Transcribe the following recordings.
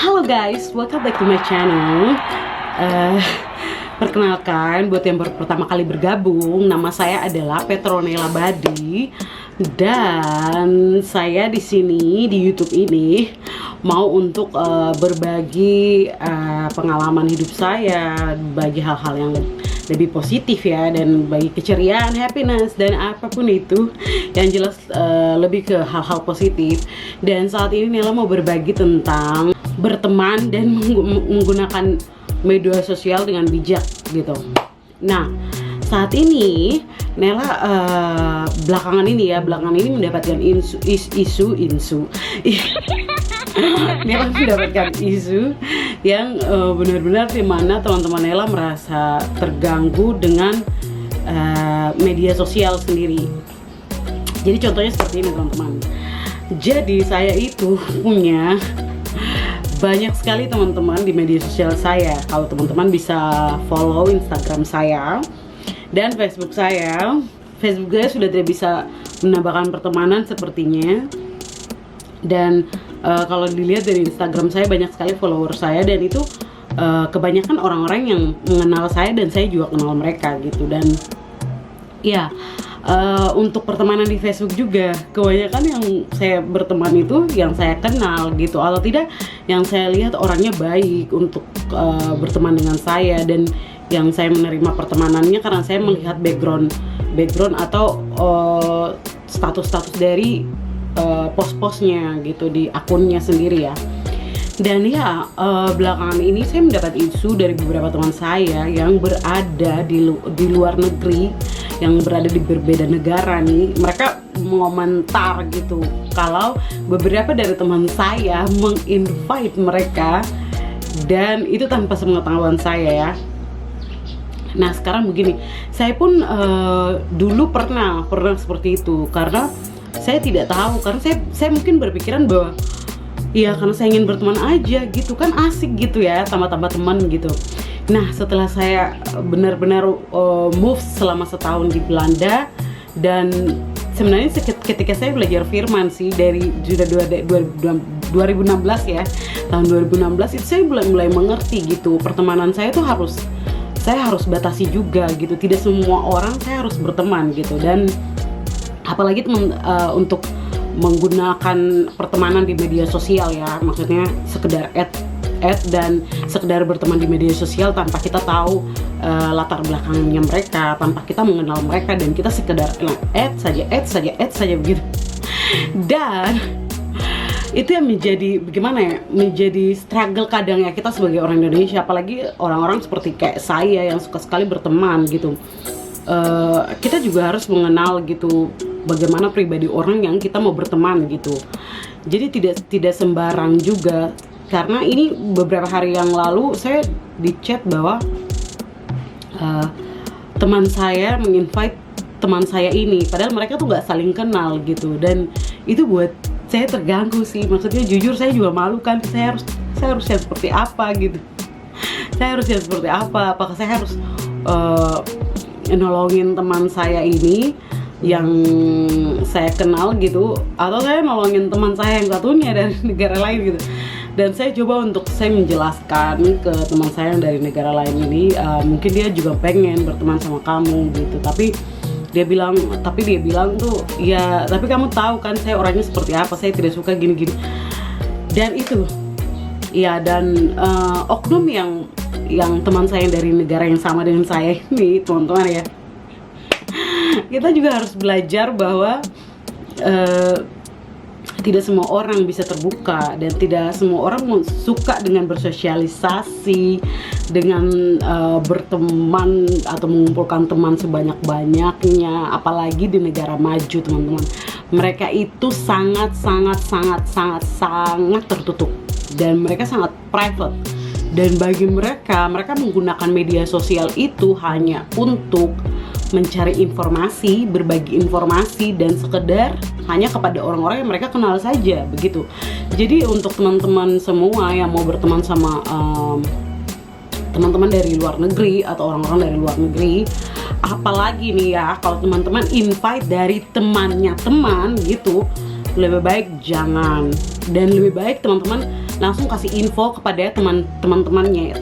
Halo guys, welcome back to my channel. Perkenalkan, buat yang baru pertama kali bergabung, nama saya adalah Petronella Badi dan saya di sini di YouTube ini mau untuk berbagi pengalaman hidup saya, bagi hal-hal yang lebih positif ya, dan bagi keceriaan, happiness dan apapun itu yang jelas lebih ke hal-hal positif. Dan saat ini Nella mau berbagi tentang berteman dan menggunakan media sosial dengan bijak gitu. Nah, saat ini Nella belakangan ini mendapatkan isu Nella mendapatkan isu yang benar-benar dimana teman-teman Nella merasa terganggu dengan media sosial sendiri. Jadi contohnya seperti ini teman-teman. Jadi saya itu punya banyak sekali teman-teman di media sosial saya. Kalau teman-teman bisa follow Instagram saya dan Facebook saya. Facebook saya sudah tidak bisa menambahkan pertemanan sepertinya. Dan kalau dilihat dari Instagram saya banyak sekali follower saya, dan itu kebanyakan orang-orang yang mengenal saya dan saya juga kenal mereka gitu. Dan ya, untuk pertemanan di Facebook juga kebanyakan yang saya berteman itu yang saya kenal gitu, atau tidak yang saya lihat orangnya baik untuk berteman dengan saya, dan yang saya menerima pertemanannya karena saya melihat background atau status-status dari post-postnya gitu di akunnya sendiri ya. Dan ya, belakangan ini saya mendapat isu dari beberapa teman saya yang berada di luar negeri, yang berada di berbeda negara nih. Mereka mengomentar gitu kalau beberapa dari teman saya menginvite mereka, dan itu tanpa sepengetahuan saya ya. Nah sekarang begini, saya pun dulu pernah seperti itu, karena saya tidak tahu, karena saya mungkin berpikiran bahwa ya karena saya ingin berteman aja gitu kan, asik gitu ya, tambah-tambah teman gitu. Nah setelah saya benar-benar move selama setahun di Belanda, dan sebenarnya ketika saya belajar firman sih dari sudah 2016 ya, tahun 2016 itu saya mulai mengerti gitu, pertemanan saya tuh saya harus batasi juga gitu, tidak semua orang saya harus berteman gitu. Dan apalagi untuk menggunakan pertemanan di media sosial ya, maksudnya sekedar add dan sekedar berteman di media sosial tanpa kita tahu latar belakangnya mereka, tanpa kita mengenal mereka, dan kita sekedar add saja begitu. Dan itu yang menjadi struggle kadang ya kita sebagai orang Indonesia, apalagi orang-orang seperti kayak saya yang suka sekali berteman gitu. Kita juga harus mengenal gitu bagaimana pribadi orang yang kita mau berteman gitu. Jadi tidak sembarang juga, karena ini beberapa hari yang lalu saya di chat bahwa teman saya menginvite teman saya ini, padahal mereka tuh nggak saling kenal gitu. Dan itu buat saya terganggu sih, maksudnya jujur saya juga malu kan, saya harus yang seperti apa gitu. Saya harus yang seperti apa? Apakah saya harus nolongin teman saya ini yang saya kenal gitu, atau saya nolongin teman saya yang satunya dari negara lain gitu. Dan saya coba untuk saya menjelaskan ke teman saya yang dari negara lain ini, mungkin dia juga pengen berteman sama kamu gitu, tapi dia bilang tuh ya, tapi kamu tahu kan saya orangnya seperti apa, saya tidak suka gini-gini. Dan itu ya, dan oknum yang teman saya dari negara yang sama dengan saya ini, teman-teman ya, kita juga harus belajar bahwa tidak semua orang bisa terbuka, dan tidak semua orang suka dengan bersosialisasi, dengan berteman atau mengumpulkan teman sebanyak-banyaknya, apalagi di negara maju teman-teman. Mereka itu sangat tertutup, dan mereka sangat private. Dan bagi mereka menggunakan media sosial itu hanya untuk mencari informasi, berbagi informasi, dan sekedar hanya kepada orang-orang yang mereka kenal saja begitu. Jadi untuk teman-teman semua yang mau berteman sama teman-teman dari luar negeri atau orang-orang dari luar negeri, apalagi nih ya kalau teman-teman invite dari temannya teman gitu, lebih baik jangan. Dan lebih baik teman-teman langsung kasih info kepada temannya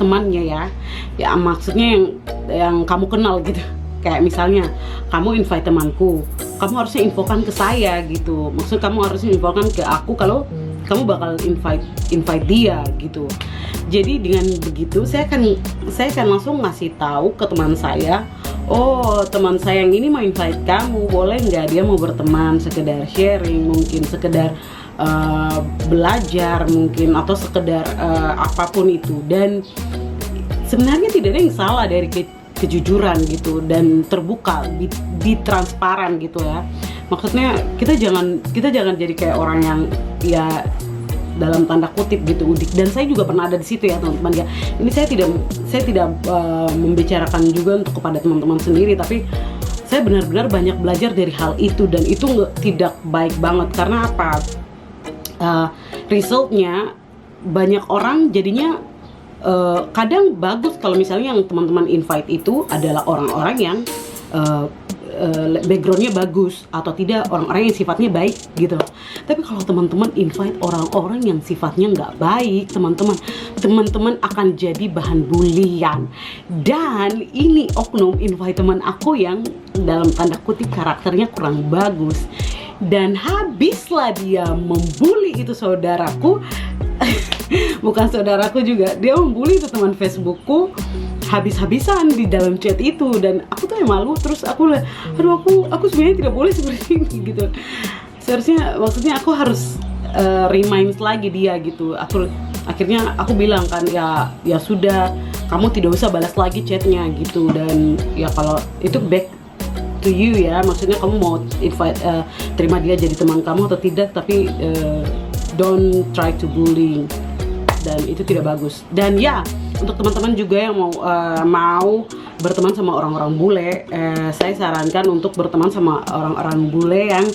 ya maksudnya yang kamu kenal gitu. Kayak misalnya kamu invite temanku, kamu harusnya infokan ke saya gitu. Maksud kamu harusnya infokan ke aku kalau kamu bakal invite dia gitu. Jadi dengan begitu saya akan langsung ngasih tahu ke teman saya, oh teman saya yang ini mau invite kamu, boleh nggak dia mau berteman, sekedar sharing, mungkin sekedar belajar mungkin, atau sekedar apapun itu. Dan sebenarnya tidak ada yang salah dari kejujuran gitu dan terbuka, di transparan gitu ya. Maksudnya kita jangan jadi kayak orang yang ya dalam tanda kutip gitu udik. Dan saya juga pernah ada di situ ya teman-teman ya. Ini saya tidak membicarakan juga untuk kepada teman-teman sendiri, tapi saya benar-benar banyak belajar dari hal itu, dan itu tidak baik banget. Karena apa? Resultnya banyak orang jadinya kadang bagus kalau misalnya yang teman-teman invite itu adalah orang-orang yang backgroundnya bagus, atau tidak orang-orang yang sifatnya baik gitu. Tapi kalau teman-teman invite orang-orang yang sifatnya nggak baik, teman-teman akan jadi bahan bulian. Dan ini oknum invite teman aku yang dalam tanda kutip karakternya kurang bagus, dan habislah dia membuli itu saudaraku. Bukan saudaraku juga, dia membuli itu teman Facebookku habis-habisan di dalam chat itu. Dan aku tuh yang malu, terus aku aduh aku sebenarnya tidak boleh seperti ini gitu. Seharusnya maksudnya aku harus remind lagi dia gitu. Akhirnya aku bilang kan, ya sudah, kamu tidak usah balas lagi chatnya gitu. Dan ya kalau itu back to you ya, maksudnya kamu mau terima dia jadi teman kamu atau tidak, tapi don't try to bullying, dan itu tidak bagus. Dan ya untuk teman-teman juga yang mau berteman sama orang-orang bule, saya sarankan untuk berteman sama orang-orang bule yang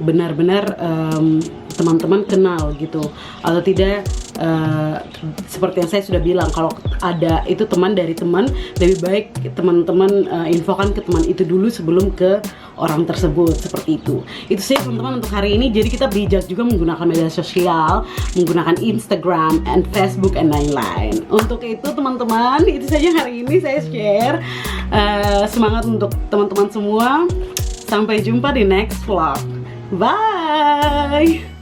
benar-benar teman-teman kenal gitu, atau tidak seperti yang saya sudah bilang, kalau ada itu teman dari teman, lebih baik teman-teman infokan ke teman itu dulu sebelum ke orang tersebut. Seperti itu sih teman-teman untuk hari ini. Jadi kita bijak juga menggunakan media sosial, menggunakan Instagram and Facebook and lain-lain. Untuk itu teman-teman, itu saja hari ini saya share. Semangat untuk teman-teman semua. Sampai jumpa di next vlog. Bye.